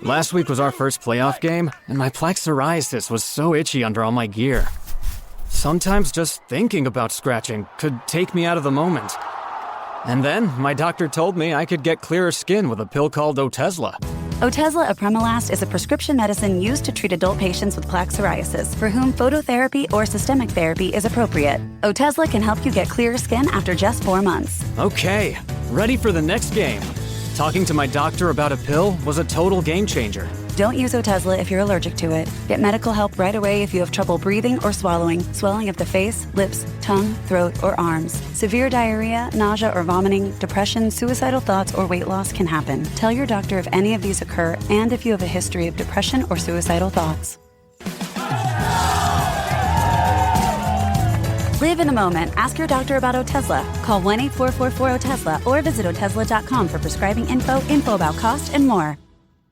Last week was our first playoff game, and my plaque psoriasis was so itchy under all my gear. Sometimes just thinking about scratching could take me out of the moment. And then my doctor told me I could get clearer skin with a pill called Otezla. Otezla apremilast is a prescription medicine used to treat adult patients with plaque psoriasis for whom phototherapy or systemic therapy is appropriate. Otezla can help you get clearer skin after just 4 months. Okay, ready for the next game. Talking to my doctor about a pill was a total game changer. Don't use Otezla if you're allergic to it. Get medical help right away if you have trouble breathing or swallowing, swelling of the face, lips, tongue, throat, or arms. Severe diarrhea, nausea or vomiting, depression, suicidal thoughts, or weight loss can happen. Tell your doctor if any of these occur and if you have a history of depression or suicidal thoughts. Live in the moment. Ask your doctor about Otezla. Call 1-844-4-OTEZLA or visit Otezla.com for prescribing info about cost, and more.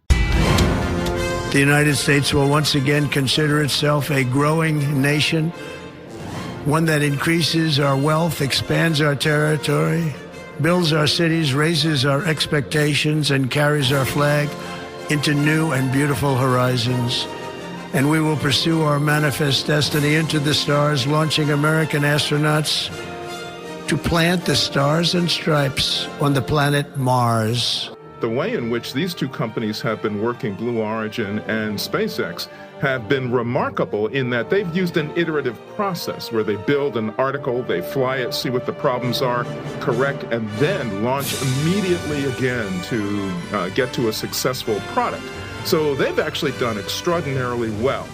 The United States will once again consider itself a growing nation, one that increases our wealth, expands our territory, builds our cities, raises our expectations, and carries our flag into new and beautiful horizons. And we will pursue our manifest destiny into the stars, launching American astronauts to plant the stars and stripes on the planet Mars. The way in which these two companies have been working, Blue Origin and SpaceX, have been remarkable in that they've used an iterative process where they build an article, they fly it, see what the problems are, correct, and then launch immediately again to get to a successful product. So they've actually done extraordinarily well.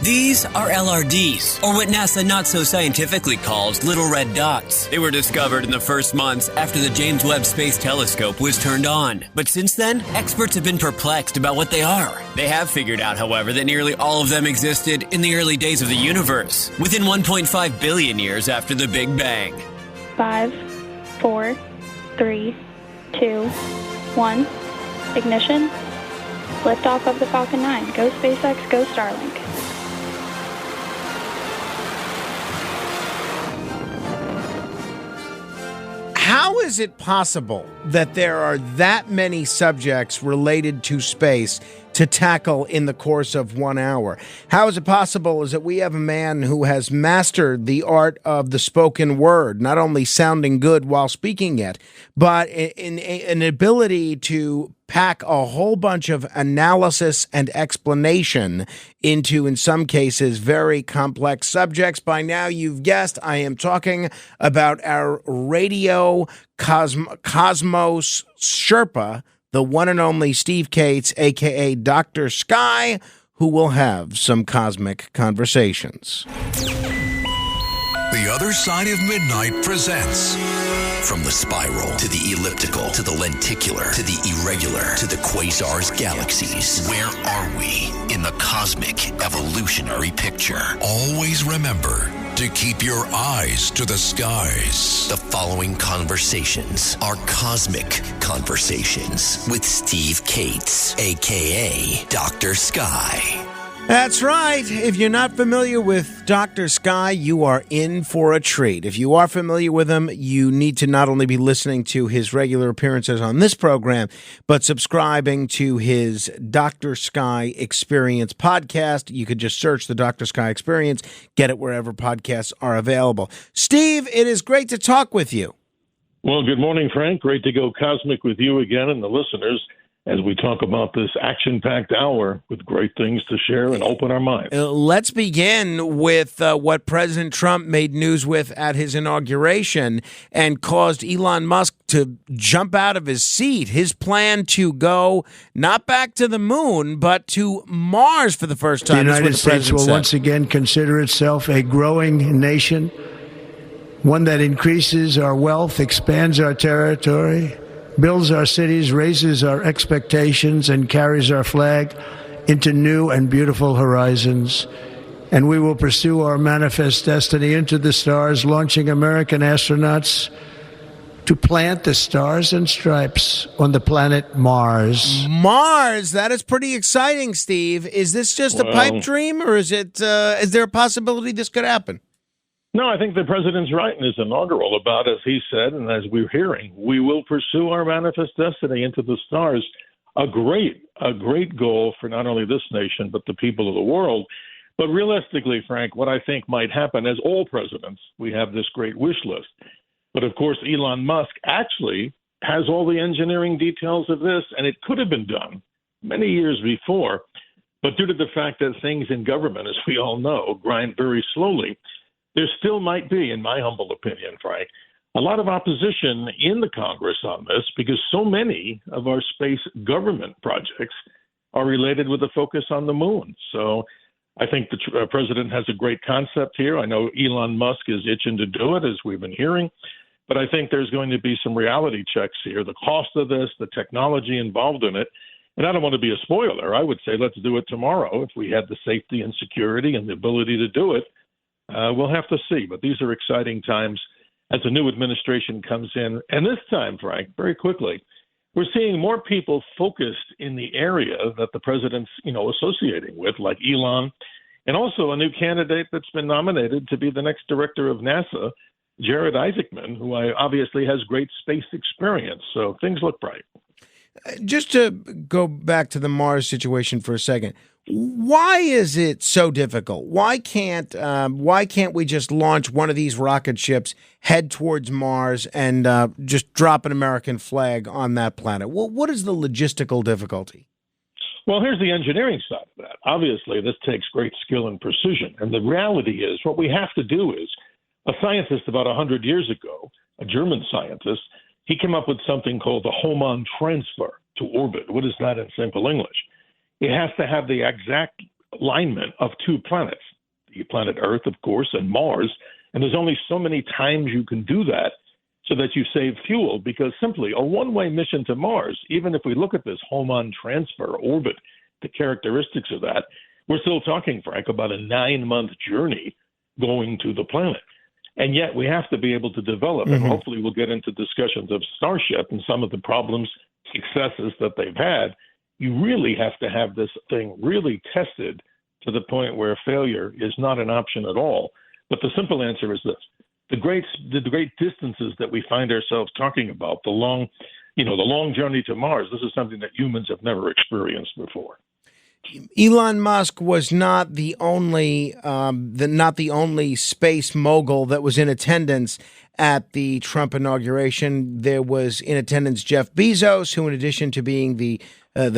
These are LRDs, or what NASA not so scientifically calls little red dots. They were discovered in the first months after the James Webb Space Telescope was turned on. But since then, experts have been perplexed about what they are. They have figured out, however, that nearly all of them existed in the early days of the universe, within 1.5 billion years after the Big Bang. 5, 4, 3, 2, 1. Ignition. Liftoff of the Falcon 9. Go SpaceX, go Starlink. How is it possible that there are that many subjects related to space to tackle in the course of 1 hour? How is it possible is that we have a man who has mastered the art of the spoken word, not only sounding good while speaking it, but in an ability to pack a whole bunch of analysis and explanation into, in some cases, very complex subjects. By now, you've guessed, I am talking about our radio cosmos Sherpa, the one and only Steve Cates, a.k.a. Dr. Sky, who will have some cosmic conversations. The Other Side of Midnight presents... From the spiral to the elliptical to the lenticular to the irregular to the quasars, galaxies. Where are we in the cosmic evolutionary picture? Always remember to keep your eyes to the skies. The following conversations are cosmic conversations with Steve Cates, a.k.a. Dr. Sky. That's right. If you're not familiar with Dr. Sky, you are in for a treat. If you are familiar with him, you need to not only be listening to his regular appearances on this program, but subscribing to his Dr. Sky Experience podcast. You could just search the Dr. Sky Experience, get it wherever podcasts are available. Steve, it is great to talk with you. Well, good morning, Frank. Great to go cosmic with you again and the listeners as we talk about this action-packed hour with great things to share and open our minds. Let's begin with what President Trump made news with at his inauguration and caused Elon Musk to jump out of his seat. His plan to go not back to the moon, but to Mars for the first time. The United States will once again consider itself a growing nation, one that increases our wealth, expands our territory, builds our cities, raises our expectations, and carries our flag into new and beautiful horizons. And we will pursue our manifest destiny into the stars, launching American astronauts to plant the stars and stripes on the planet Mars. Mars, that is pretty exciting, Steve. Is this just a pipe dream, or is there a possibility this could happen? No, I think the president's right in his inaugural about, as he said, and as we're hearing, we will pursue our manifest destiny into the stars. a great goal for not only this nation, but the people of the world. But realistically, Frank, what I think might happen, as all presidents, we have this great wish list. But of course, Elon Musk actually has all the engineering details of this, and it could have been done many years before. But due to the fact that things in government, as we all know, grind very slowly, there still might be, in my humble opinion, Frank, a lot of opposition in the Congress on this because so many of our space government projects are related with a focus on the moon. So I think the president has a great concept here. I know Elon Musk is itching to do it, as we've been hearing. But I think there's going to be some reality checks here, the cost of this, the technology involved in it. And I don't want to be a spoiler. I would say let's do it tomorrow if we had the safety and security and the ability to do it. We'll have to see. But these are exciting times as a new administration comes in. And this time, Frank, very quickly, we're seeing more people focused in the area that the president's, associating with, like Elon, and also a new candidate that's been nominated to be the next director of NASA, Jared Isaacman, who obviously has great space experience. So things look bright. Just to go back to the Mars situation for a second, why is it so difficult? Why can't we just launch one of these rocket ships, head towards Mars, and just drop an American flag on that planet? What is the logistical difficulty? Well, here's the engineering side of that. Obviously, this takes great skill and precision. And the reality is what we have to do is a scientist about 100 years ago, a German scientist, he came up with something called the Hohmann transfer to orbit. What is that in simple English? It has to have the exact alignment of two planets, the planet Earth, of course, and Mars. And there's only so many times you can do that so that you save fuel, because simply a one-way mission to Mars, even if we look at this Hohmann transfer orbit, the characteristics of that, we're still talking, Frank, about a 9-month journey going to the planet. And yet we have to be able to develop, and hopefully we'll get into discussions of Starship and some of the problems, successes that they've had. You really have to have this thing really tested to the point where failure is not an option at all. But the simple answer is this. The great distances that we find ourselves talking about, the long journey to Mars, this is something that humans have never experienced before. Elon Musk was not the only space mogul that was in attendance at the Trump inauguration. There was in attendance Jeff Bezos, who, in addition to being the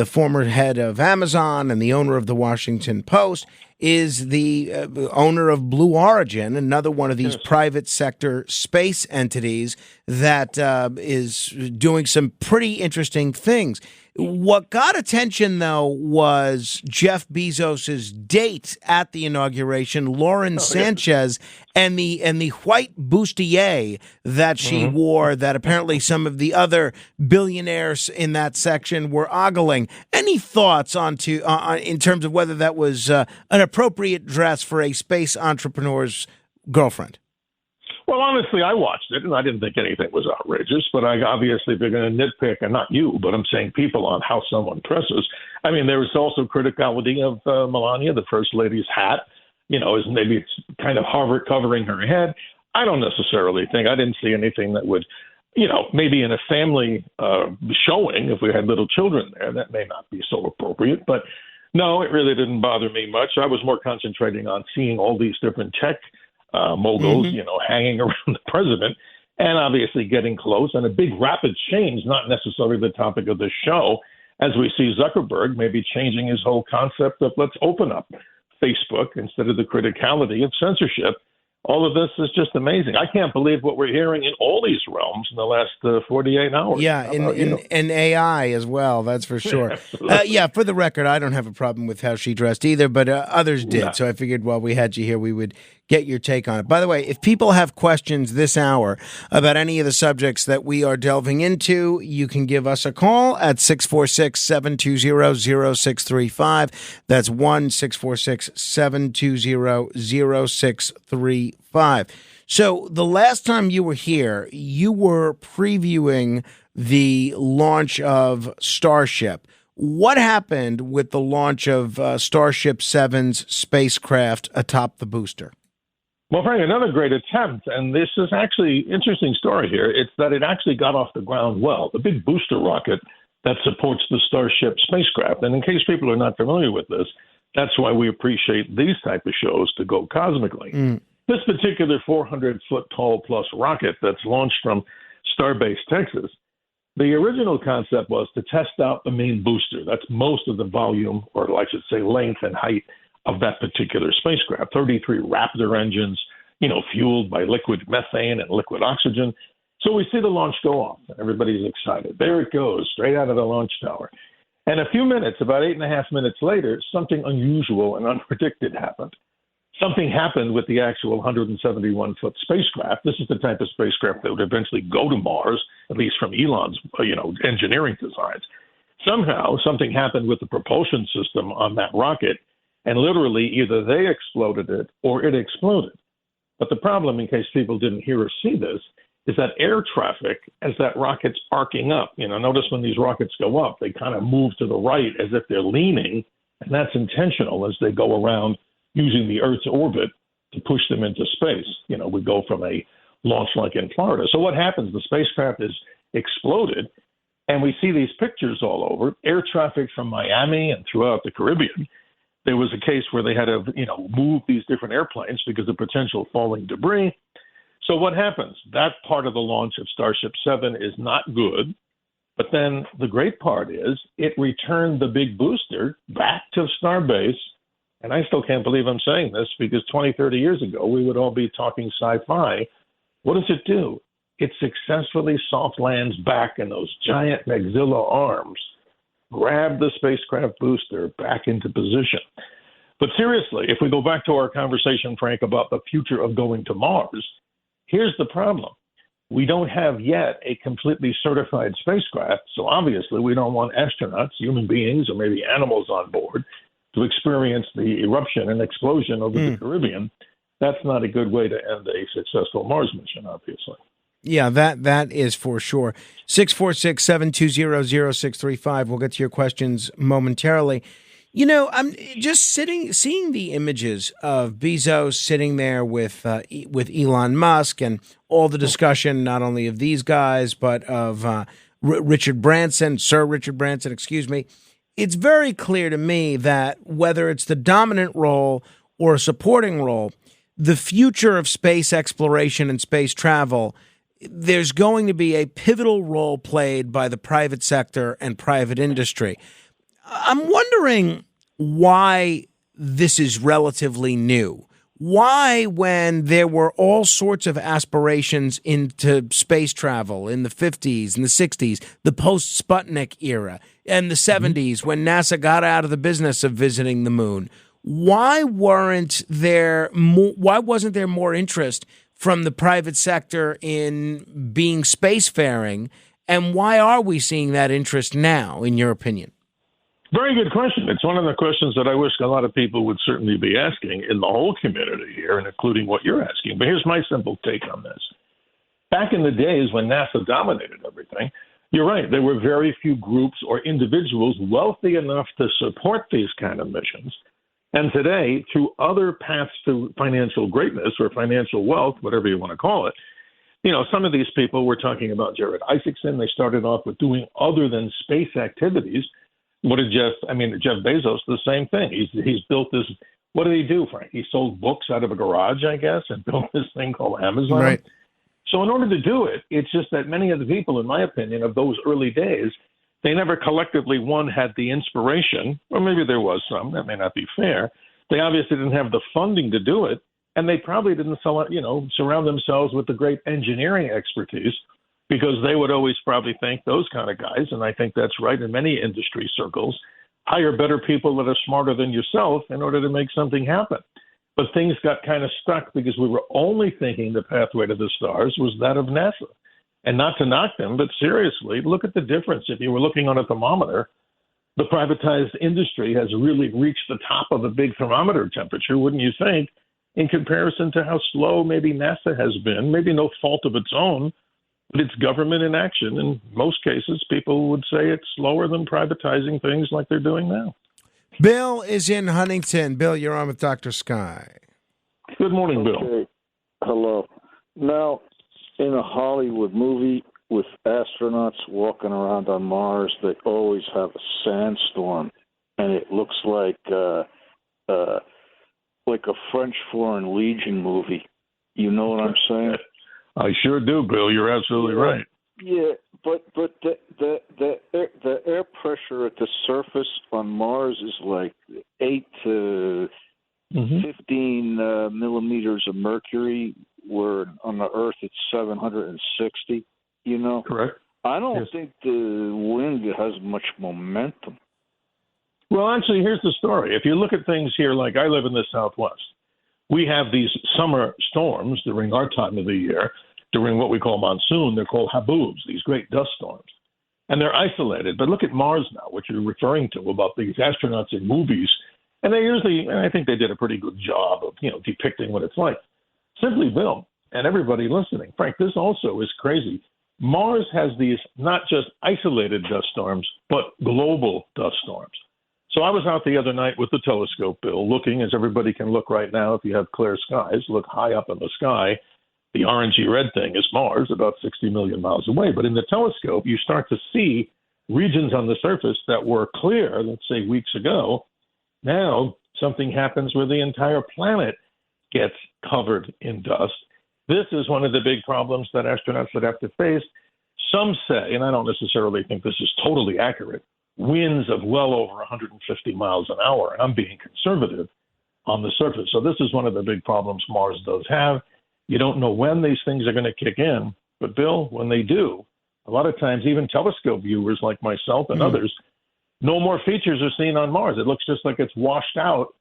former head of Amazon and the owner of the Washington Post, is the owner of Blue Origin, another one of these private sector space entities that is doing some pretty interesting things. What got attention, though, was Jeff Bezos's date at the inauguration, Lauren Sanchez, and the white bustier that she wore that apparently some of the other billionaires in that section were ogling. Any thoughts in terms of whether that was an appropriate dress for a space entrepreneur's girlfriend? Well, honestly, I watched it, and I didn't think anything was outrageous, but I obviously, if you're going to nitpick, and not you, but I'm saying people on how someone dresses, I mean, there was also criticality of Melania, the First Lady's hat, is maybe it's kind of covering her head. I don't necessarily think, I didn't see anything that would, maybe in a family showing, if we had little children there, that may not be so appropriate, but no, it really didn't bother me much. I was more concentrating on seeing all these different tech moguls, hanging around the president, and obviously getting close, and a big rapid change, not necessarily the topic of the show, as we see Zuckerberg maybe changing his whole concept of let's open up Facebook instead of the criticality of censorship. All of this is just amazing. I can't believe what we're hearing in all these realms in the last 48 hours. Yeah, in AI as well, that's for sure. For the record, I don't have a problem with how she dressed either, but others did. No. So I figured while we had you here, we would get your take on it. By the way, if people have questions this hour about any of the subjects that we are delving into, you can give us a call at 646-720-0635. That's 1-646-720-0635. So the last time you were here, you were previewing the launch of Starship. What happened with the launch of Starship 7's spacecraft atop the booster? Well, Frank, another great attempt, and this is actually an interesting story here. It's that it actually got off the ground well. The big booster rocket that supports the Starship spacecraft. And in case people are not familiar with this, that's why we appreciate these type of shows to go cosmically. This particular 400-foot tall plus rocket that's launched from Starbase, Texas, the original concept was to test out the main booster. That's most of the volume, or I should say length and height of that particular spacecraft. 33 Raptor engines, fueled by liquid methane and liquid oxygen. So we see the launch go off, and everybody's excited. There it goes, straight out of the launch tower. And a few minutes, about 8.5 minutes later, something unusual and unpredicted happened. Something happened with the actual 171-foot spacecraft. This is the type of spacecraft that would eventually go to Mars, at least from Elon's, engineering designs. Somehow, something happened with the propulsion system on that rocket, and literally either they exploded it or it exploded. But the problem, in case people didn't hear or see this, is that air traffic as that rocket's arcing up. Notice when these rockets go up, they kind of move to the right as if they're leaning, and that's intentional as they go around using the Earth's orbit to push them into space. We go from a launch like in Florida. So what happens? The spacecraft is exploded, and we see these pictures all over. Air traffic from Miami and throughout the Caribbean. There was a case where they had to, move these different airplanes because of potential falling debris. So what happens? That part of the launch of Starship 7 is not good. But then the great part is it returned the big booster back to Starbase. And I still can't believe I'm saying this because 20, 30 years ago, we would all be talking sci-fi. What does it do? It successfully soft lands back in those giant maxilla arms, grab the spacecraft booster back into position. But seriously, if we go back to our conversation, Frank, about the future of going to Mars, here's the problem. We don't have yet a completely certified spacecraft, so obviously we don't want astronauts, human beings, or maybe animals on board to experience the eruption and explosion over the Caribbean. That's not a good way to end a successful Mars mission, obviously. Yeah, that is for sure. 646-720-0635. We'll get to your questions momentarily. I'm just seeing the images of Bezos sitting there with Elon Musk and all the discussion, not only of these guys, but of Sir Richard Branson, excuse me. It's very clear to me that whether it's the dominant role or a supporting role, the future of space exploration and space travel, there's going to be a pivotal role played by the private sector and private industry. I'm wondering why this is relatively new. Why, when there were all sorts of aspirations into space travel in the 50s and the 60s, the post-Sputnik era, and the 70s when NASA got out of the business of visiting the moon, why wasn't there more interest from the private sector in being spacefaring, and why are we seeing that interest now, in your opinion? Very good question. It's one of the questions that I wish a lot of people would certainly be asking in the whole community here, and including what you're asking. But here's my simple take on this. Back in the days when NASA dominated everything, you're right, there were very few groups or individuals wealthy enough to support these kind of missions. And today, through other paths to financial greatness or financial wealth, whatever you want to call it, some of these people, we're talking about Jared Isaacson, they started off with doing other than space activities. What did Jeff Bezos, the same thing. He's built this. What did he do, Frank? He sold books out of a garage, I guess, and built this thing called Amazon. Right. So in order to do it, it's just that many of the people, in my opinion, of those early days, they never collectively, one, had the inspiration, or maybe there was some, that may not be fair. They obviously didn't have the funding to do it, and they probably didn't surround themselves with the great engineering expertise, because they would always probably think those kind of guys, and I think that's right in many industry circles, hire better people that are smarter than yourself in order to make something happen. But things got kind of stuck because we were only thinking the pathway to the stars was that of NASA. And not to knock them, but seriously, look at the difference. If you were looking on a thermometer, the privatized industry has really reached the top of the big thermometer temperature, wouldn't you think, in comparison to how slow maybe NASA has been, maybe no fault of its own, but it's government in action. In most cases, people would say it's slower than privatizing things like they're doing now. Bill is in Huntington. Bill, you're on with Dr. Sky. Good morning, Bill. Okay. Hello. Now, in a Hollywood movie, with astronauts walking around on Mars, they always have a sandstorm, and it looks like a French Foreign Legion movie. You know what I'm saying? I sure do, Bill. You're absolutely right. Yeah, but the air pressure at the surface on Mars is like 8 to 15 millimeters of mercury, where on the Earth it's 760. You know, correct. I don't think the wind has much momentum. Well, actually, here's the story. If you look at things here, like I live in the Southwest, we have these summer storms during our time of the year. During what we call monsoon, they're called haboobs, these great dust storms. And they're isolated. But look at Mars now, what you're referring to about these astronauts in movies. And they usually, and I think they did a pretty good job of, depicting what it's like. Simply, Bill, and everybody listening, Frank, this also is crazy. Mars has these not just isolated dust storms, but global dust storms. So I was out the other night with the telescope, Bill, looking, as everybody can look right now if you have clear skies, look high up in the sky. The orangey red thing is Mars, about 60 million miles away. But in the telescope, you start to see regions on the surface that were clear, let's say weeks ago. Now something happens where the entire planet gets covered in dust. This is one of the big problems that astronauts would have to face. Some say, and I don't necessarily think this is totally accurate, winds of well over 150 miles an hour. And I'm being conservative on the surface. So this is one of the big problems Mars does have. You don't know when these things are going to kick in. But, Bill, when they do, a lot of times even telescope viewers like myself and others, no more features are seen on Mars. It looks just like it's washed out.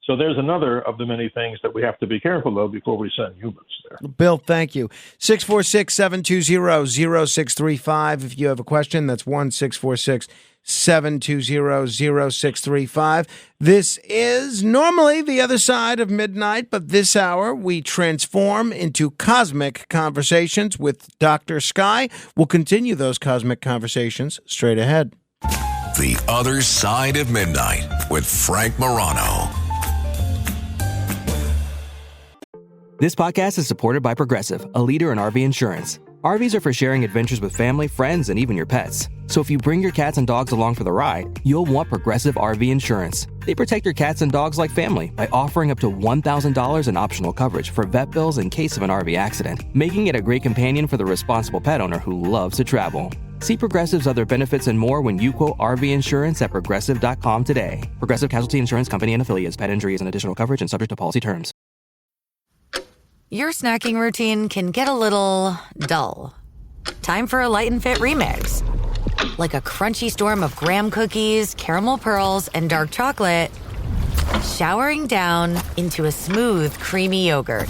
So there's another of the many things that we have to be careful of before we send humans there. Bill, thank you. 646-720-0635. If you have a question, that's 1-646-720-0635. This is normally the other side of midnight, but this hour we transform into cosmic conversations with Dr. Sky. We'll continue those cosmic conversations straight ahead. The Other Side of Midnight with Frank Morano. This podcast is supported by Progressive, a leader in RV insurance. RVs are for sharing adventures with family, friends, and even your pets. So if you bring your cats and dogs along for the ride, you'll want Progressive RV insurance. They protect your cats and dogs like family by offering up to $1,000 in optional coverage for vet bills in case of an RV accident, making it a great companion for the responsible pet owner who loves to travel. See Progressive's other benefits and more when you quote RV insurance at Progressive.com today. Progressive Casualty Insurance Company and Affiliates. Pet injury is an additional coverage and subject to policy terms. Your snacking routine can get a little dull. Time for a light and fit remix. Like a crunchy storm of graham cookies, caramel pearls, and dark chocolate, showering down into a smooth, creamy yogurt.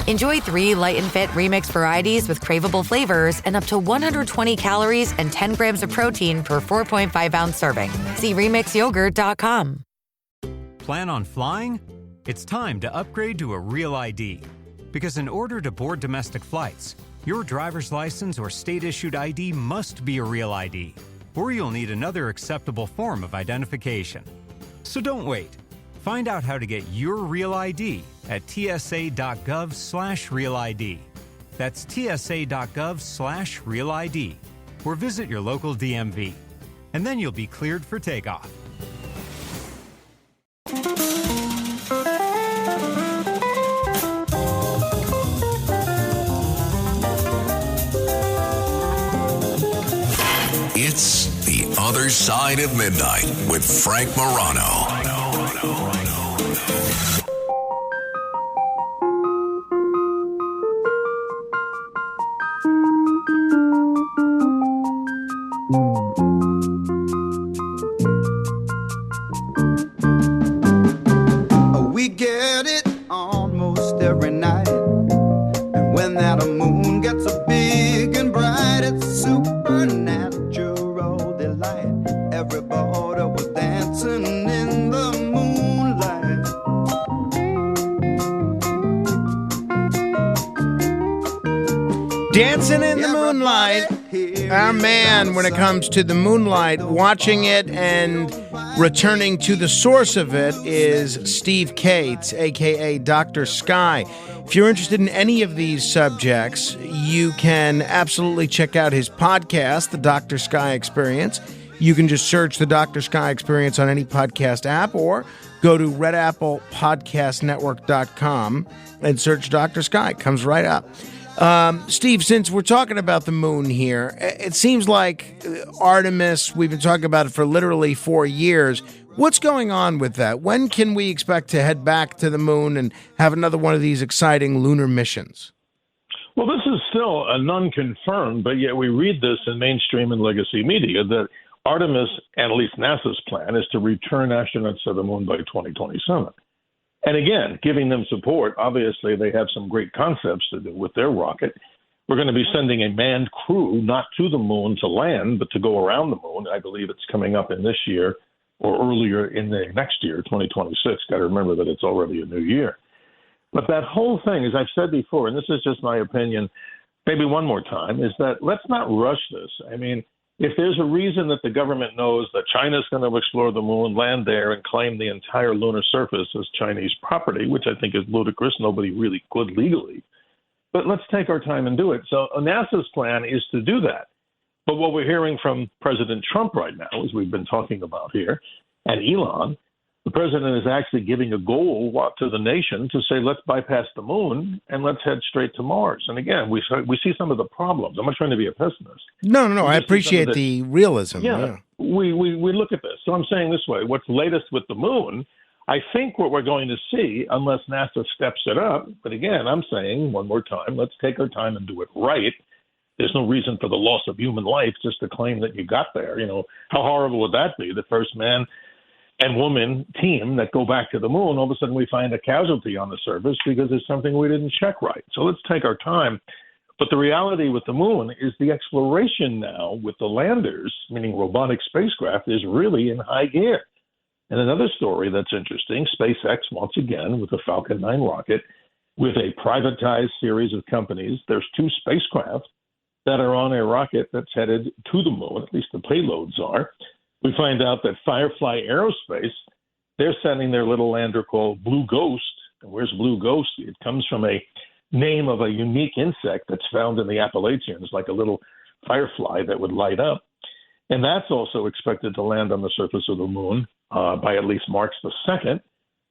Enjoy 3 light and fit remix varieties with craveable flavors and up to 120 calories and 10 grams of protein per 4.5-ounce serving. See remixyogurt.com. Plan on flying? It's time to upgrade to a Real ID. Because in order to board domestic flights, your driver's license or state-issued ID must be a Real ID, or you'll need another acceptable form of identification. So don't wait. Find out how to get your Real ID at tsa.gov/RealID. That's tsa.gov/RealID. Or visit your local DMV. And then you'll be cleared for takeoff. It's The Other Side of Midnight with Frank Morano. We get it almost every night. And when that moon gets so big and bright, it's supernatural delight. Everybody was dancing in the moonlight. Dancing in the moonlight. Our man, when it comes to the moonlight, watching it and Returning to the source of it is Steve Cates, a.k.a. Dr. Sky. If you're interested in any of these subjects, you can absolutely check out his podcast, The Dr. Sky Experience. You can just search The Dr. Sky Experience on any podcast app or go to redapplepodcastnetwork.com and search Dr. Sky. It comes right up. Steve, since we're talking about the moon here, it seems like Artemis, we've been talking about it for literally 4 years. What's going on with that? When can we expect to head back to the moon and have another one of these exciting lunar missions? Well, this is still a non-confirmed, but yet we read this in mainstream and legacy media that Artemis, and at least NASA's plan, is to return astronauts to the moon by 2027. And again, giving them support, obviously they have some great concepts to do with their rocket. We're going to be sending a manned crew, not to the moon to land, but to go around the moon. I believe it's coming up in this year or earlier in the next year, 2026. Got to remember that it's already a new year. But that whole thing, as I've said before, and this is just my opinion, maybe one more time, is that let's not rush this. I mean, if there's a reason that the government knows that China's going to explore the moon, land there, and claim the entire lunar surface as Chinese property, which I think is ludicrous, nobody really could legally, but let's take our time and do it. So NASA's plan is to do that. But what we're hearing from President Trump right now, as we've been talking about here, and Elon, the president is actually giving a goal to the nation to say, let's bypass the moon and let's head straight to Mars. And again, we see some of the problems. I'm not trying to be a pessimist. No. I appreciate the realism. Yeah. We look at this. So I'm saying this way, what's latest with the moon, I think what we're going to see, unless NASA steps it up, but again, I'm saying one more time, let's take our time and do it right. There's no reason for the loss of human life just to claim that you got there. You know, how horrible would that be? The first man and woman team that go back to the moon, all of a sudden we find a casualty on the surface because there's something we didn't check right. So let's take our time. But the reality with the moon is the exploration now with the landers, meaning robotic spacecraft, is really in high gear. And another story that's interesting, SpaceX, once again, with the Falcon 9 rocket, with a privatized series of companies, there's 2 spacecraft that are on a rocket that's headed to the moon, at least the payloads are. We find out that Firefly Aerospace, they're sending their little lander called Blue Ghost. And where's Blue Ghost? It comes from a name of a unique insect that's found in the Appalachians, like a little firefly that would light up. And that's also expected to land on the surface of the moon by at least March the 2nd.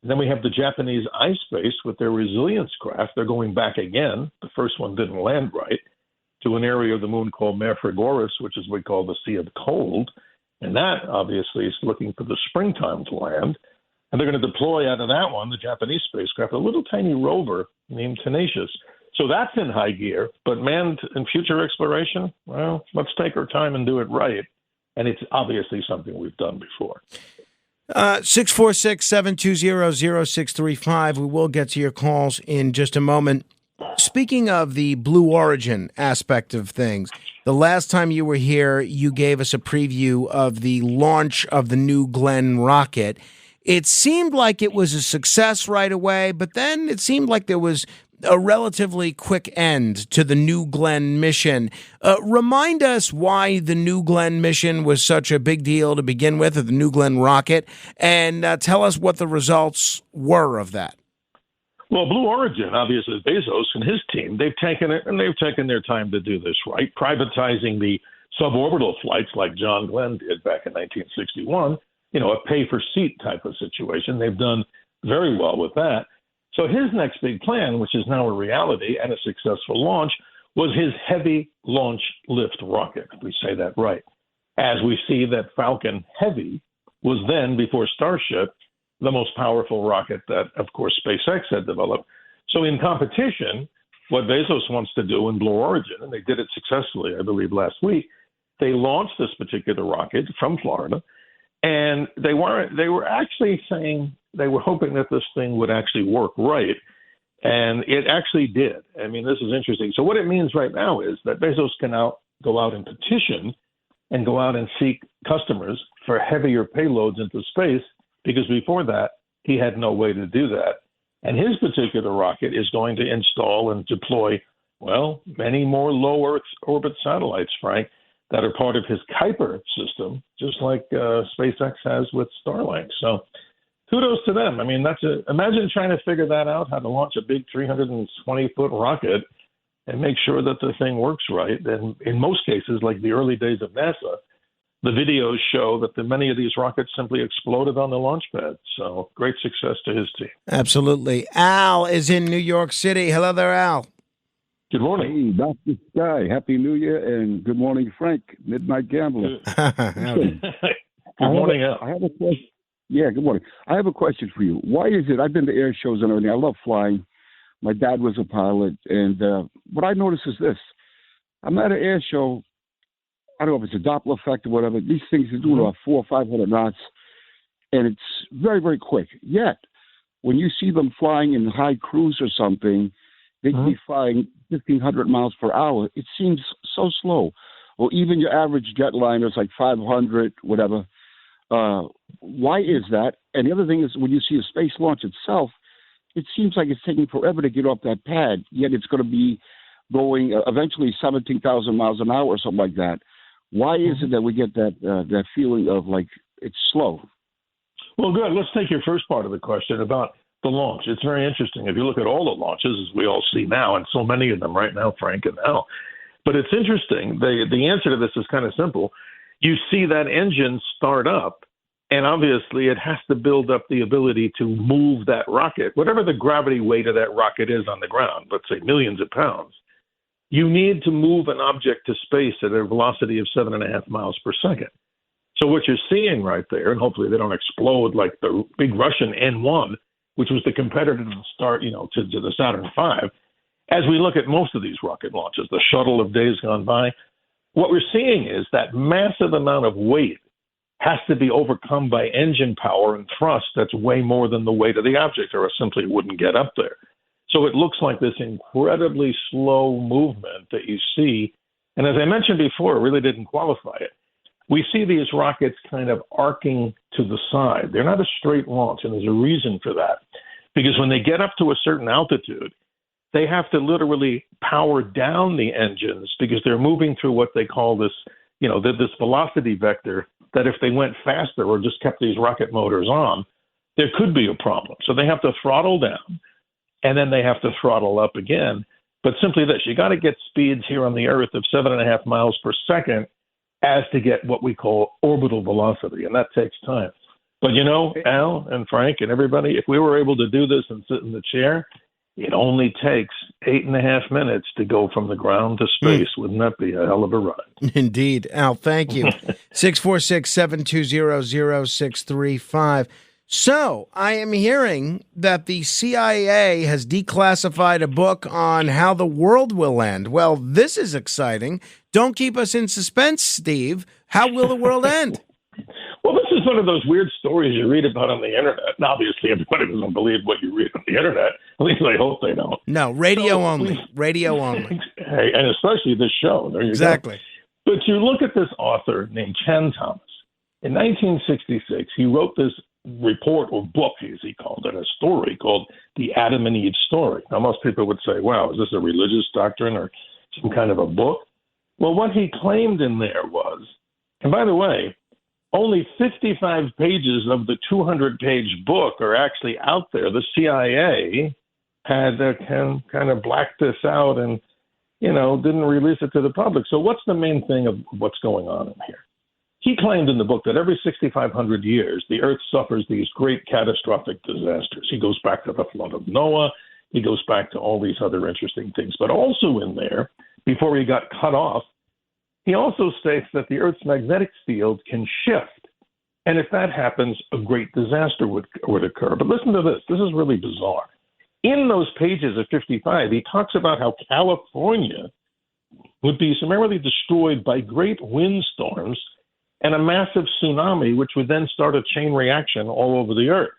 And then we have the Japanese iSpace with their resilience craft. They're going back again. The first one didn't land right, to an area of the moon called Mare Frigoris, which is what we call the Sea of Cold. And that, obviously, is looking for the springtime to land. And they're going to deploy out of that one, the Japanese spacecraft, a little tiny rover named Tenacious. So that's in high gear. But manned and future exploration, well, let's take our time and do it right. And it's obviously something we've done before. 646-720-0635. We will get to your calls in just a moment. Speaking of the Blue Origin aspect of things, the last time you were here, you gave us a preview of the launch of the New Glenn rocket. It seemed like it was a success right away, but then it seemed like there was a relatively quick end to the New Glenn mission. Remind us why the New Glenn mission was such a big deal to begin with, or the New Glenn rocket, and tell us what the results were of that. Well, Blue Origin, obviously, Bezos and his team, they've taken it and they've taken their time to do this right, privatizing the suborbital flights like John Glenn did back in 1961, a pay-for-seat type of situation. They've done very well with that. So his next big plan, which is now a reality and a successful launch, was his heavy launch lift rocket, if we say that right. As we see that Falcon Heavy was then, before Starship, the most powerful rocket that, of course, SpaceX had developed. So in competition, what Bezos wants to do in Blue Origin, and they did it successfully, I believe, last week, they launched this particular rocket from Florida, and they were actually saying they were hoping that this thing would actually work right, and it actually did. I mean, this is interesting. So what it means right now is that Bezos can now go out and petition and go out and seek customers for heavier payloads into space, because before that, he had no way to do that. And his particular rocket is going to install and deploy, well, many more low Earth orbit satellites, Frank. that are part of his Kuiper system, just like SpaceX has with Starlink. So kudos to them. I mean, imagine trying to figure that out, how to launch a big 320-foot rocket and make sure that the thing works right. And in most cases, like the early days of NASA, the videos show that many of these rockets simply exploded on the launch pad. So great success to his team. Absolutely. Al is in New York City. Hello there, Al. Good morning. Hey, Dr. Sky. Happy New Year and good morning, Frank, Midnight Gambler. Good morning, Al. I have a question. Yeah, good morning. I have a question for you. Why is it, I've been to air shows and everything. I love flying. My dad was a pilot. And what I notice is this. I'm at an air show. I don't know if it's a Doppler effect or whatever. These things are doing about 400 or 500 knots. And it's very, very quick. Yet, when you see them flying in high cruise or something, they can be flying 1,500 miles per hour. It seems so slow. Or even your average jetliner is like 500, whatever. Why is that? And the other thing is when you see a space launch itself, it seems like it's taking forever to get off that pad, yet it's going to be going eventually 17,000 miles an hour or something like that. Why is it that we get that feeling of like it's slow? Well, good. Let's take your first part of the question about the launch. It's very interesting. If you look at all the launches, as we all see now, and so many of them right now, Frank and Al, but it's interesting. The answer to this is kind of simple. You see that engine start up, and obviously it has to build up the ability to move that rocket, whatever the gravity weight of that rocket is on the ground, let's say millions of pounds. You need to move an object to space at a velocity of 7.5 miles per second. So what you're seeing right there, and hopefully they don't explode like the big Russian N-1, which was the competitor to the start, to the Saturn V, as we look at most of these rocket launches, the shuttle of days gone by, what we're seeing is that massive amount of weight has to be overcome by engine power and thrust that's way more than the weight of the object, or it simply wouldn't get up there. So it looks like this incredibly slow movement that you see. And as I mentioned before, it really didn't qualify it. We see these rockets kind of arcing to the side. They're not a straight launch, and there's a reason for that. Because when they get up to a certain altitude, they have to literally power down the engines because they're moving through what they call this, this velocity vector that if they went faster or just kept these rocket motors on, there could be a problem. So they have to throttle down, and then they have to throttle up again. But simply this, you got to get speeds here on the Earth of 7.5 miles per second as to get what we call orbital velocity, and that takes time. But Al and Frank and everybody, if we were able to do this and sit in the chair, it only takes 8.5 minutes to go from the ground to space. Wouldn't that be a hell of a ride? Indeed. Al, thank you. 646-720-0635. So I am hearing that the CIA has declassified a book on how the world will end. Well, this is exciting. Don't keep us in suspense, Steve. How will the world end? Well, this is one of those weird stories you read about on the internet. And obviously, everybody doesn't believe what you read on the internet. At least I hope they don't. No, radio only. Radio only. Hey, and especially this show. There you exactly. Go. But you look at this author named Chen Thomas. In 1966, he wrote this report or book, as he called it, a story called The Adam and Eve Story. Now, most people would say, wow, is this a religious doctrine or some kind of a book? Well, what he claimed in there was, and by the way, only 55 pages of the 200-page book are actually out there. The CIA had kind of blacked this out and, didn't release it to the public. So what's the main thing of what's going on in here? He claimed in the book that every 6,500 years, the Earth suffers these great catastrophic disasters. He goes back to the flood of Noah. He goes back to all these other interesting things. But also in there, before he got cut off, he also states that the Earth's magnetic field can shift. And if that happens, a great disaster would occur. But listen to this. This is really bizarre. In those pages of 55, he talks about how California would be summarily destroyed by great windstorms and a massive tsunami, which would then start a chain reaction all over the Earth.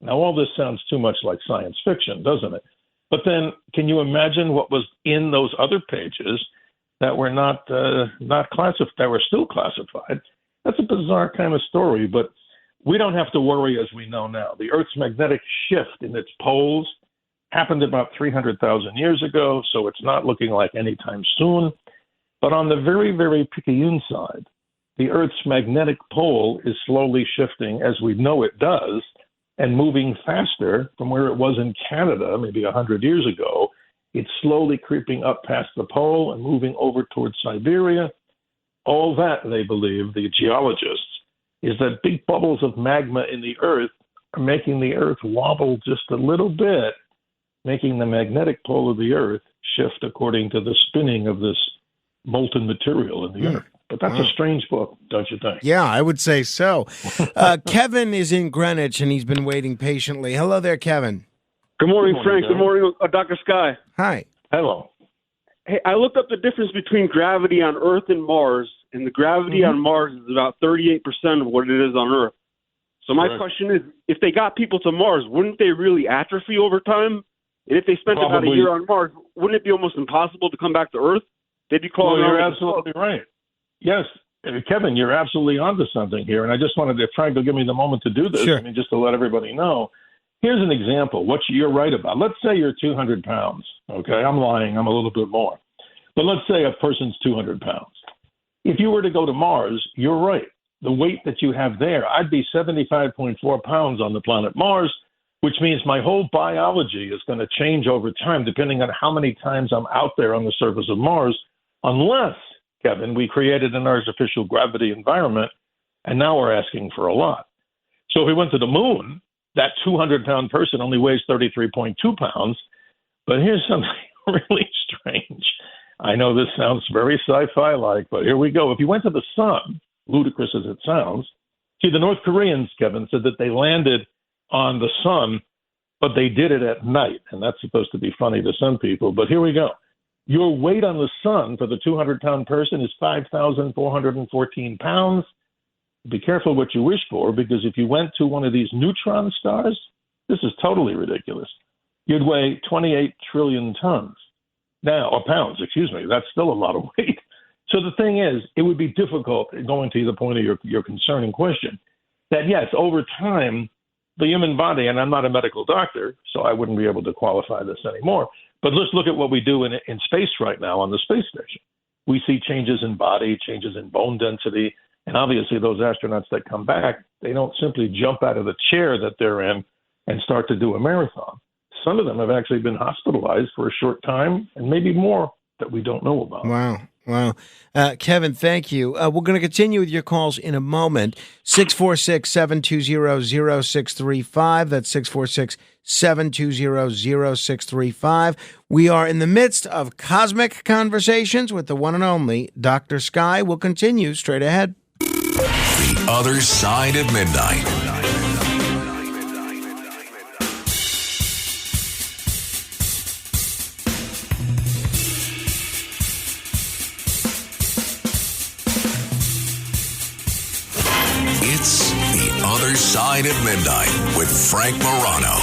Now, all this sounds too much like science fiction, doesn't it? But then, can you imagine what was in those other pages that were not classified, that were still classified? That's a bizarre kind of story, but we don't have to worry, as we know now. The Earth's magnetic shift in its poles happened about 300,000 years ago, so it's not looking like anytime soon. But on the very, very picayune side, the Earth's magnetic pole is slowly shifting, as we know it does, and moving faster from where it was in Canada maybe 100 years ago. It's slowly creeping up past the pole and moving over towards Siberia. All that, they believe, the geologists, is that big bubbles of magma in the Earth are making the Earth wobble just a little bit, making the magnetic pole of the Earth shift according to the spinning of this molten material in the Earth. But that's a strange book, don't you think? Yeah, I would say so. Kevin is in Greenwich, and he's been waiting patiently. Hello there, Kevin. Good morning, Frank. Good morning, Dr. Sky. Hi. Hello. Hey, I looked up the difference between gravity on Earth and Mars, and the gravity on Mars is about 38% of what it is on Earth. So my question is, if they got people to Mars, wouldn't they really atrophy over time? And if they spent about a year on Mars, wouldn't it be almost impossible to come back to Earth? They'd be crawling Well, you're around. absolutely right. Yes, Kevin, you're absolutely onto something here. And I just wanted to, Frank, to give me the moment to do this. Sure. I mean, just to let everybody know. Here's an example, what you're right about. Let's say you're 200 pounds. Okay, I'm lying. I'm a little bit more. But let's say a person's 200 pounds. If you were to go to Mars, you're right. The weight that you have there, I'd be 75.4 pounds on the planet Mars, which means my whole biology is going to change over time depending on how many times I'm out there on the surface of Mars, unless, Kevin, we created an artificial gravity environment, and now we're asking for a lot. So if we went to the moon, that 200-pound person only weighs 33.2 pounds. But here's something really strange. I know this sounds very sci-fi-like, but here we go. If you went to the sun, ludicrous as it sounds, see, the North Koreans, Kevin, said that they landed on the sun, but they did it at night. And that's supposed to be funny to some people. But here we go. Your weight on the sun for the 200-pound person is 5,414 pounds. Be careful what you wish for, because if you went to one of these neutron stars, this is totally ridiculous. You'd weigh 28 trillion tons. Now, or pounds, excuse me. That's still a lot of weight. So the thing is, it would be difficult, going to the point of your concerning question, that yes, over time, the human body, and I'm not a medical doctor, so I wouldn't be able to qualify this anymore, but let's look at what we do in space right now on the space station. We see changes in body, changes in bone density, and obviously those astronauts that come back, they don't simply jump out of the chair that they're in and start to do a marathon. Some of them have actually been hospitalized for a short time, and maybe more that we don't know about. Wow. Kevin, thank you. We're going to continue with your calls in a moment. 646-720-0635. That's 646-720-0635. We are in the midst of cosmic conversations with the one and only Dr. Sky. We'll continue straight ahead. The Other Side of Midnight. It's The Other Side of Midnight with Frank Morano.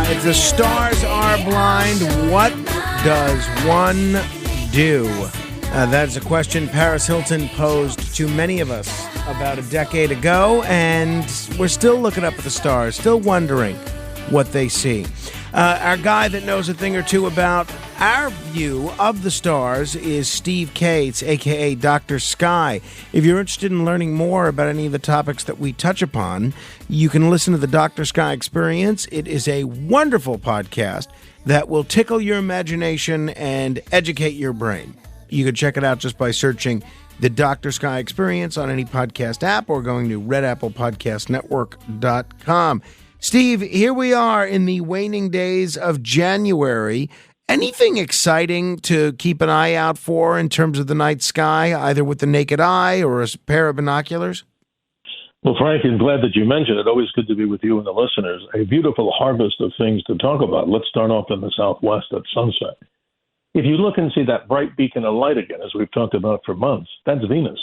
If the stars are blind, what does one do? That's a question Paris Hilton posed to many of us about a decade ago, and we're still looking up at the stars, still wondering what they see. Our guy that knows a thing or two about Our view of the stars is Steve Cates, a.k.a. Dr. Sky. If you're interested in learning more about any of the topics that we touch upon, you can listen to the Dr. Sky Experience. It is a wonderful podcast that will tickle your imagination and educate your brain. You can check it out just by searching the Dr. Sky Experience on any podcast app or going to redapplepodcastnetwork.com. Steve, here we are in the waning days of January. Anything exciting to keep an eye out for in terms of the night sky, either with the naked eye or a pair of binoculars? Well, Frank, I'm glad that you mentioned it. Always good to be with you and the listeners. A beautiful harvest of things to talk about. Let's start off in the southwest at sunset. If you look and see that bright beacon of light again, as we've talked about for months, that's Venus.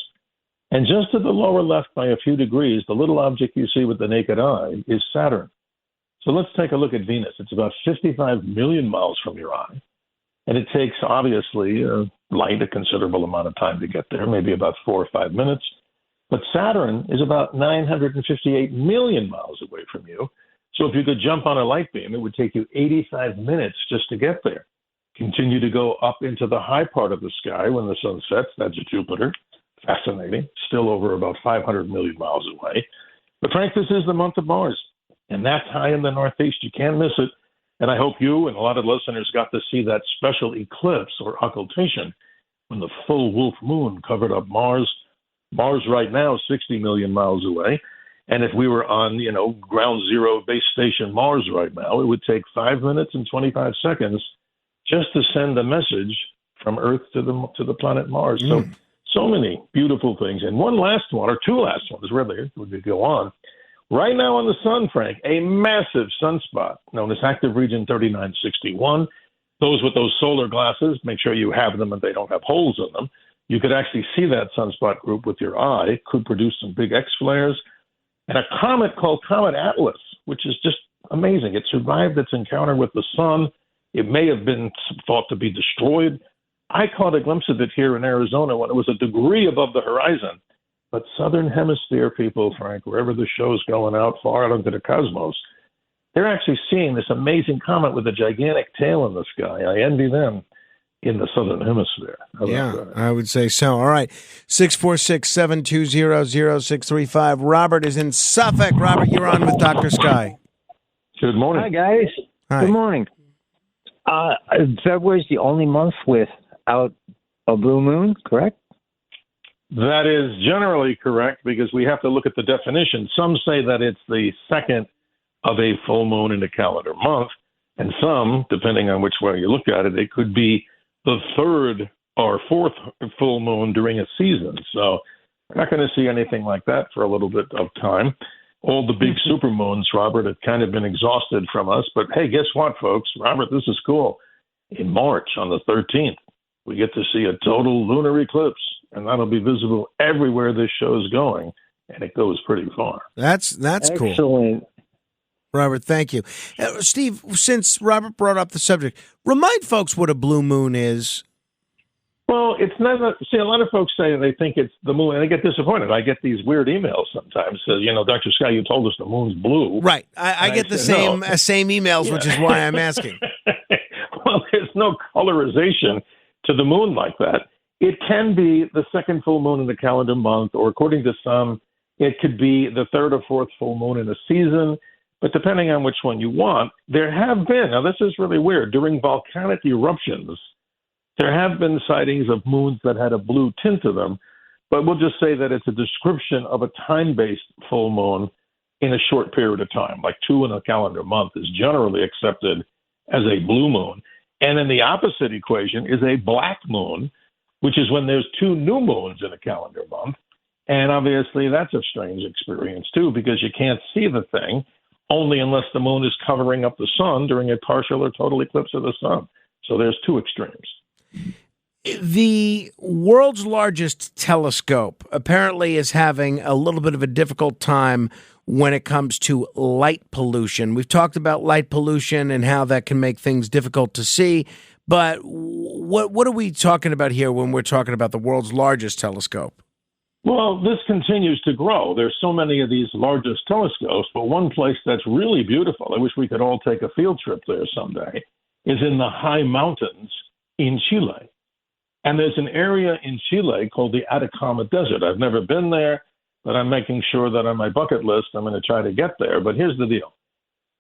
And just to the lower left by a few degrees, the little object you see with the naked eye is Saturn. So let's take a look at Venus. It's about 55 million miles from your eye. And it takes, obviously, light a considerable amount of time to get there, maybe about 4 or 5 minutes. But Saturn is about 958 million miles away from you. So if you could jump on a light beam, it would take you 85 minutes just to get there. Continue to go up into the high part of the sky when the sun sets. That's Jupiter. Fascinating. Still over about 500 million miles away. But Frank, this is the month of Mars. And that's high in the Northeast. You can't miss it. And I hope you and a lot of listeners got to see that special eclipse or occultation when the full wolf moon covered up Mars. Mars right now is 60 million miles away. And if we were on, ground zero base station Mars right now, it would take 5 minutes and 25 seconds just to send a message from Earth to the planet Mars. So many beautiful things. And one last one, or two last ones, really, would go on. Right now on the sun, Frank, a massive sunspot known as active region 3961. Those with those solar glasses, make sure you have them and they don't have holes in them. You could actually see that sunspot group with your eye. Could produce some big X flares. And a comet called Comet Atlas, which is just amazing. It survived its encounter with the sun. It may have been thought to be destroyed. I caught a glimpse of it here in Arizona when it was a degree above the horizon. But Southern Hemisphere people, Frank, wherever the show's going out far out into the cosmos, they're actually seeing this amazing comet with a gigantic tail in the sky. I envy them in the Southern Hemisphere. Yeah, I would say so. All right, 646-720-0635. Robert is in Suffolk. Robert, you're on with Dr. Sky. Good morning. Hi, guys. Hi. Good morning. February is the only month without a blue moon, correct? That is generally correct because we have to look at the definition. Some say that it's the second of a full moon in a calendar month, and some, depending on which way you look at it, it could be the third or fourth full moon during a season. So we're not going to see anything like that for a little bit of time. All the big supermoons, Robert, have kind of been exhausted from us. But hey, guess what, folks? Robert, this is cool. In March, on the 13th, we get to see a total lunar eclipse, and that'll be visible everywhere this show's going, and it goes pretty far. That's cool. Excellent. Robert, thank you. Steve, since Robert brought up the subject, remind folks what a blue moon is. Well, it's not. See, a lot of folks say they think it's the moon, and they get disappointed. I get these weird emails sometimes. Says, Dr. Sky, you told us the moon's blue. Right. I get the same emails, which is why I'm asking. Well, there's no colorization to the moon like that. It can be the second full moon in the calendar month, or according to some, it could be the third or fourth full moon in a season. But depending on which one you want, there have been, now this is really weird, during volcanic eruptions, there have been sightings of moons that had a blue tint to them, but we'll just say that it's a description of a time-based full moon in a short period of time, like 2 in a calendar month is generally accepted as a blue moon. And then the opposite equation is a black moon, which is when there's 2 new moons in a calendar month. And obviously that's a strange experience too, because you can't see the thing only unless the moon is covering up the sun during a partial or total eclipse of the sun. So there's 2 extremes. The world's largest telescope apparently is having a little bit of a difficult time when it comes to light pollution. We've talked about light pollution and how that can make things difficult to see, but what are we talking about here when we're talking about the world's largest telescope? Well, this continues to grow. There's so many of these largest telescopes, but one place that's really beautiful, I wish we could all take a field trip there someday, is in the high mountains in Chile. And there's an area in Chile called the Atacama Desert. I've never been there, but I'm making sure that on my bucket list, I'm going to try to get there. But here's the deal.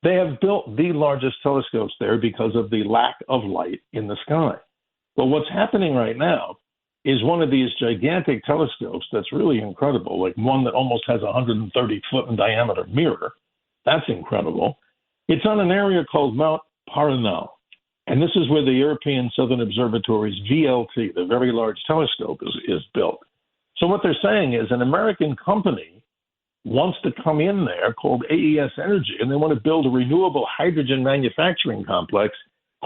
They have built the largest telescopes there because of the lack of light in the sky. But what's happening right now is one of these gigantic telescopes that's really incredible, like one that almost has a 130-foot in diameter mirror. That's incredible. It's on an area called Mount Paranal. And this is where the European Southern Observatory's VLT, the Very Large Telescope, is built. So what they're saying is an American company wants to come in there called AES Energy, and they want to build a renewable hydrogen manufacturing complex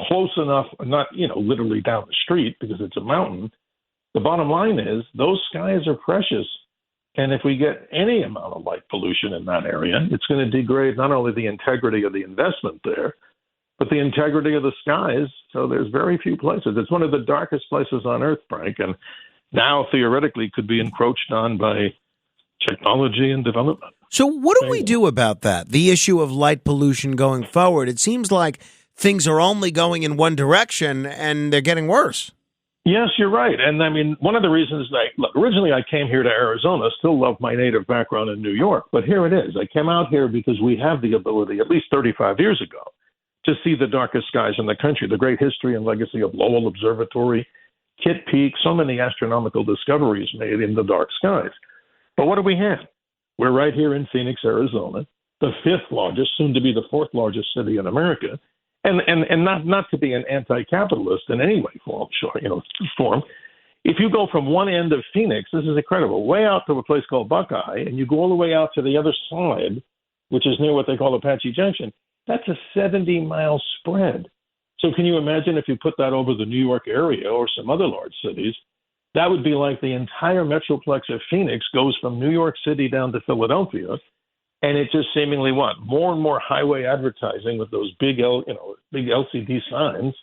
close enough, not, literally down the street because it's a mountain. The bottom line is those skies are precious. And if we get any amount of light pollution in that area, it's going to degrade not only the integrity of the investment there, but the integrity of the skies. So there's very few places. It's one of the darkest places on Earth, Frank, and now theoretically could be encroached on by technology and development. So what do we do about that? The issue of light pollution going forward? It seems like things are only going in one direction and they're getting worse. Yes, you're right. And I mean, one of the reasons originally I came here to Arizona, still love my native background in New York, but here it is. I came out here because we have the ability, at least 35 years ago, to see the darkest skies in the country, the great history and legacy of Lowell Observatory, Kitt Peak, so many astronomical discoveries made in the dark skies. But what do we have? We're right here in Phoenix, Arizona, the fifth largest, soon to be the fourth largest city in America. And not to be an anti-capitalist in any way, form. If you go from one end of Phoenix, this is incredible, way out to a place called Buckeye, and you go all the way out to the other side, which is near what they call Apache Junction, that's a 70-mile spread. So can you imagine if you put that over the New York area or some other large cities, that would be like the entire metroplex of Phoenix goes from New York City down to Philadelphia. And it just seemingly more and more highway advertising with those big LCD signs.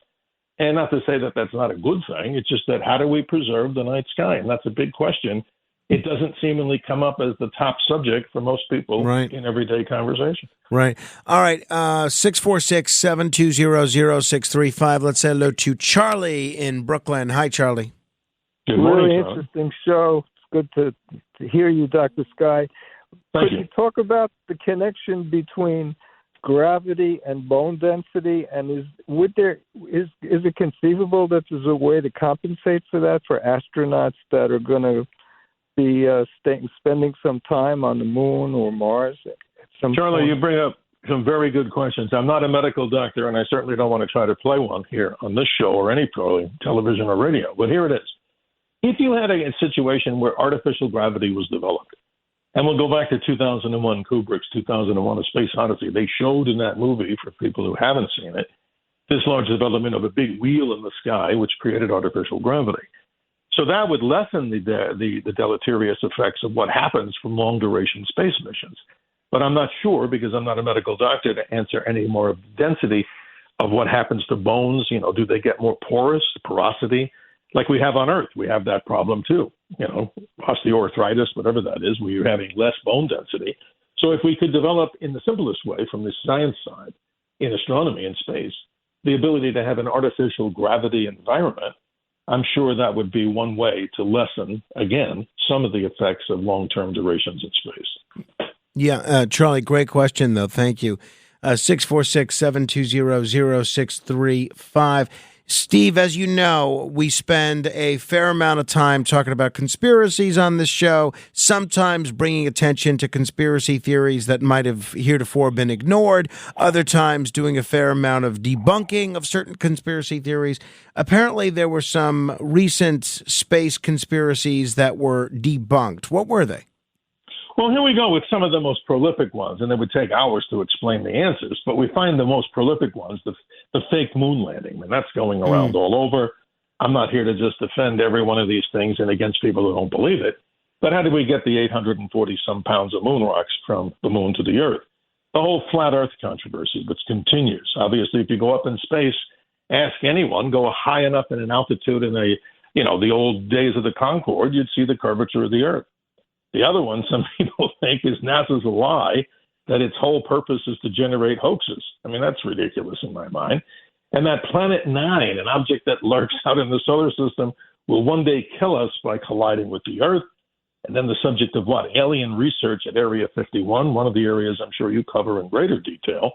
And not to say that that's not a good thing. It's just that how do we preserve the night sky? And that's a big question. It doesn't seemingly come up as the top subject for most people in everyday conversation. Right. All right. 646-720-0635. Let's say hello to Charlie in Brooklyn. Hi, Charlie. Good morning, really interesting show. It's good to hear you, Dr. Sky. Could you talk about the connection between gravity and bone density? And is it conceivable that there's a way to compensate for that for astronauts that are going to be spending some time on the moon or Mars? Charlie, you bring up some very good questions. I'm not a medical doctor, and I certainly don't want to try to play one here on this show or any television or radio. But here it is. If you had a situation where artificial gravity was developed, and we'll go back to 2001, Kubrick's 2001: A Space Odyssey. They showed in that movie, for people who haven't seen it, this large development of a big wheel in the sky, which created artificial gravity. So that would lessen the deleterious effects of what happens from long-duration space missions. But I'm not sure, because I'm not a medical doctor, to answer any more of the density of what happens to bones. Do they get more porosity? Like we have on Earth, we have that problem too. Osteoarthritis, whatever that is, where you're having less bone density. So if we could develop in the simplest way from the science side in astronomy and space, the ability to have an artificial gravity environment, I'm sure that would be one way to lessen, again, some of the effects of long-term durations in space. Yeah, Charlie, great question, though. Thank you. 646-720-0635. Steve, as you know, we spend a fair amount of time talking about conspiracies on this show, sometimes bringing attention to conspiracy theories that might have heretofore been ignored, other times doing a fair amount of debunking of certain conspiracy theories. Apparently, there were some recent space conspiracies that were debunked. What were they? Well, here we go with some of the most prolific ones, and it would take hours to explain the answers, but we find the most prolific ones, the fake moon landing, and that's going around all over. I'm not here to just defend every one of these things and against people who don't believe it, but how did we get the 840-some pounds of moon rocks from the moon to the Earth? The whole flat Earth controversy, which continues. Obviously, if you go up in space, ask anyone, go high enough in an altitude in the old days of the Concorde, you'd see the curvature of the Earth. The other one, some people think, is NASA's lie, that its whole purpose is to generate hoaxes. I mean, that's ridiculous in my mind. And that Planet 9, an object that lurks out in the solar system, will one day kill us by colliding with the Earth. And then the subject of what? Alien research at Area 51, one of the areas I'm sure you cover in greater detail.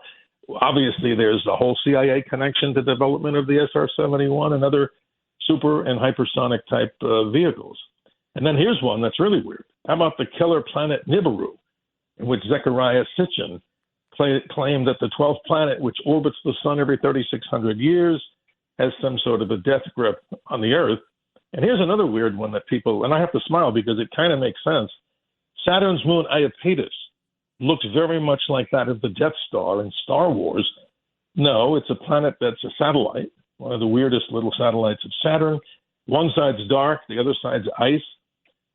Obviously, there's the whole CIA connection to development of the SR-71 and other super and hypersonic type vehicles. And then here's one that's really weird. How about the killer planet Nibiru, in which Zecharia Sitchin claimed that the 12th planet, which orbits the sun every 3,600 years, has some sort of a death grip on the Earth. And here's another weird one that people, and I have to smile because it kind of makes sense. Saturn's moon Iapetus looks very much like that of the Death Star in Star Wars. No, it's a planet that's a satellite, one of the weirdest little satellites of Saturn. One side's dark, the other side's ice.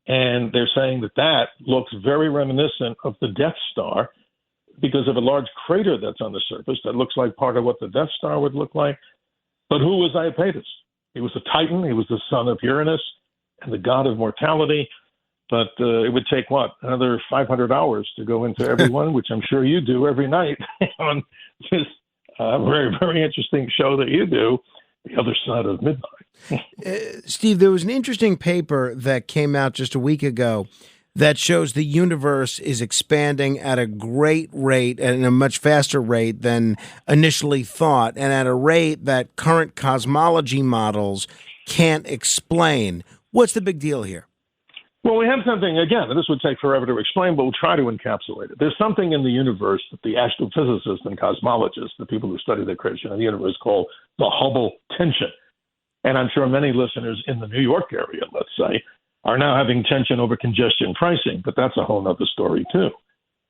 And they're saying that that looks very reminiscent of the Death Star because of a large crater that's on the surface that looks like part of what the Death Star would look like. But who was Iapetus? He was a Titan. He was the son of Uranus and the god of mortality. But it would take, another 500 hours to go into every one, which I'm sure you do every night on this very, very interesting show that you do, The Other Side of Midnight. Steve, there was an interesting paper that came out just a week ago that shows the universe is expanding at a great rate and a much faster rate than initially thought, and at a rate that current cosmology models can't explain. What's the big deal here? Well, we have something, again, and this would take forever to explain, but we'll try to encapsulate it. There's something in the universe that the astrophysicists and cosmologists, the people who study the creation of the universe, call the Hubble tension. And I'm sure many listeners in the New York area, let's say, are now having tension over congestion pricing, but that's a whole other story too.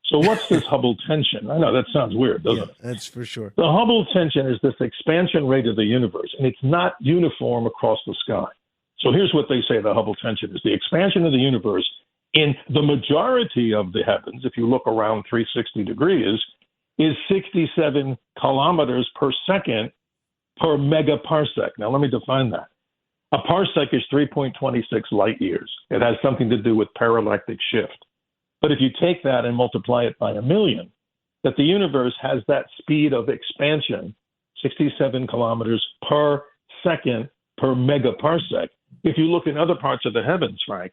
So what's this Hubble tension? I know that sounds weird, doesn't it? That's for sure. The Hubble tension is this expansion rate of the universe, and it's not uniform across the sky. So here's what they say the Hubble tension is. The expansion of the universe in the majority of the heavens, if you look around 360 degrees, is 67 kilometers per second per megaparsec. Now, let me define that. A parsec is 3.26 light years. It has something to do with parallactic shift. But if you take that and multiply it by 1,000,000, that the universe has that speed of expansion, 67 kilometers per second per megaparsec. If you look in other parts of the heavens, Frank,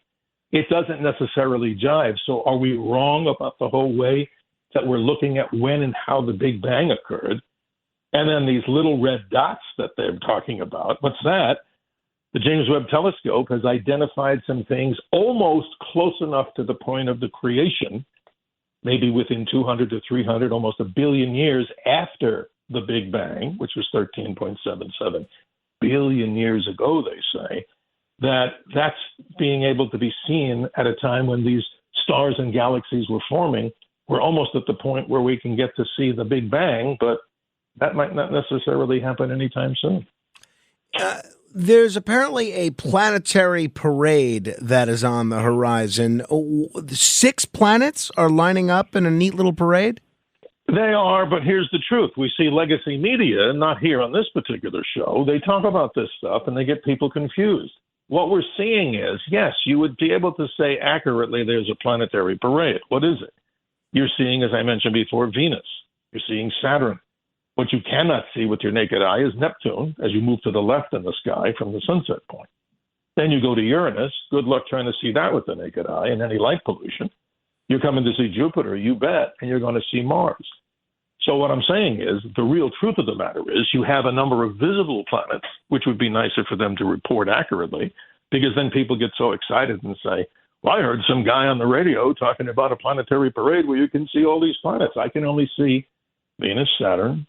it doesn't necessarily jive. So are we wrong about the whole way that we're looking at when and how the Big Bang occurred? And then these little red dots that they're talking about, what's that? The James Webb Telescope has identified some things almost close enough to the point of the creation, maybe within 200 to 300, almost a billion years after the Big Bang, which was 13.77 billion years ago, they say, that's being able to be seen at a time when these stars and galaxies were forming. We're almost at the point where we can get to see the Big Bang, but that might not necessarily happen anytime soon. There's apparently a planetary parade that is on the horizon. 6 planets are lining up in a neat little parade? They are, but here's the truth. We see legacy media, not here on this particular show. They talk about this stuff and they get people confused. What we're seeing is, yes, you would be able to say accurately there's a planetary parade. What is it? You're seeing, as I mentioned before, Venus. You're seeing Saturn. What you cannot see with your naked eye is Neptune as you move to the left in the sky from the sunset point. Then you go to Uranus. Good luck trying to see that with the naked eye and any light pollution. You're coming to see Jupiter, you bet, and you're going to see Mars. So what I'm saying is the real truth of the matter is you have a number of visible planets, which would be nicer for them to report accurately, because then people get so excited and say, well, I heard some guy on the radio talking about a planetary parade where you can see all these planets. I can only see Venus, Saturn.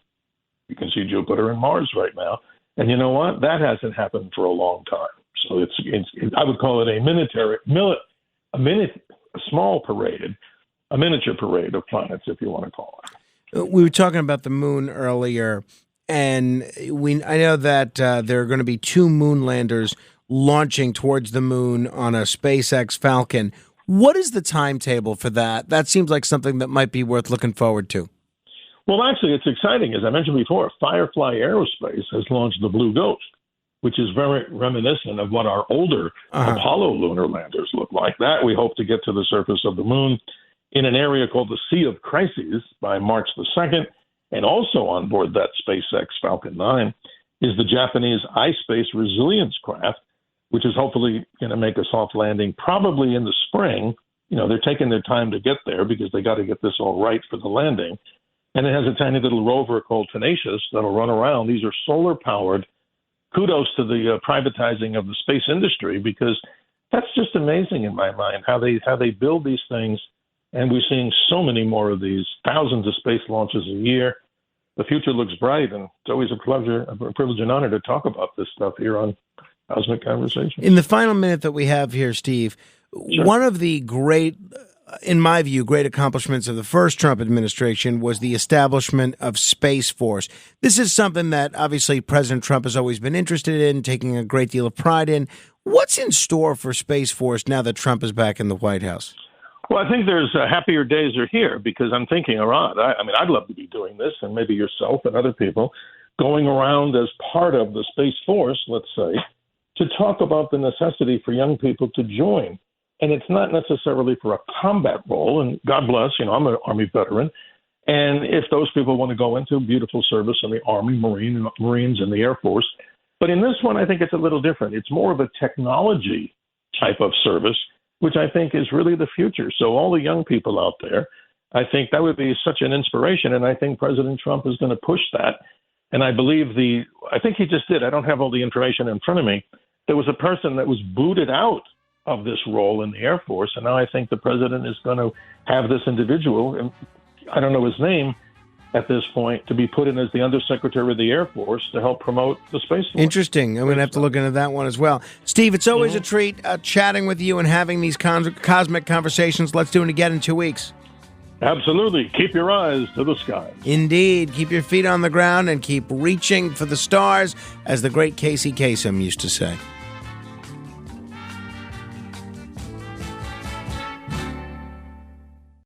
You can see Jupiter and Mars right now. And you know what? That hasn't happened for a long time. So it's I would call it a small parade, a miniature parade of planets, if you want to call it. We were talking about the moon earlier, and I know that there are going to be 2 moon landers launching towards the moon on a SpaceX Falcon. What is the timetable for that? That seems like something that might be worth looking forward to. Well, actually, it's exciting. As I mentioned before, Firefly Aerospace has launched the Blue Ghost, which is very reminiscent of what our older Apollo lunar landers look like. That we hope to get to the surface of the moon in an area called the Sea of Crises by March the 2nd, and also on board that SpaceX Falcon 9. is the Japanese iSpace Resilience craft, which is hopefully going to make a soft landing probably in the spring. You know, they're taking their time to get there because they got to get this all right for the landing. And it has a tiny little rover called Tenacious that'll run around. These are solar-powered. Kudos to the privatizing of the space industry, because that's just amazing in my mind, how they build these things. And we're seeing so many more of these, thousands of space launches a year. The future looks bright, and it's always a privilege and honor to talk about this stuff here on Cosmic Conversation. In the final minute that we have here, Steve, Sure. One of the great, in my view, great accomplishments of the first Trump administration was the establishment of Space Force. This is something that obviously President Trump has always been interested in, taking a great deal of pride in. What's in store for Space Force now that Trump is back in the White House? Well, I think there's happier days are here, because I'm thinking, I mean, I'd love to be doing this, and maybe yourself and other people going around as part of the Space Force, let's say, to talk about the necessity for young people to join. And it's not necessarily for a combat role, and God bless, I'm an Army veteran. And if those people want to go into beautiful service in the Army, Marines, and the Air Force. But in this one, I think it's a little different. It's more of a technology type of service, which I think is really the future. So all the young people out there, I think that would be such an inspiration. And I think President Trump is going to push that. And I believe I think he just did. I don't have all the information in front of me. There was a person that was booted out of this role in the Air Force. And now I think the president is going to have this individual, and I don't know his name at this point, to be put in as the Undersecretary of the Air Force to help promote the Space Force. Interesting. I'm going to have to look into that one as well. Steve, it's always a treat chatting with you and having these cosmic conversations. Let's do it again in 2 weeks. Absolutely. Keep your eyes to the sky. Indeed. Keep your feet on the ground and keep reaching for the stars, as the great Casey Kasem used to say.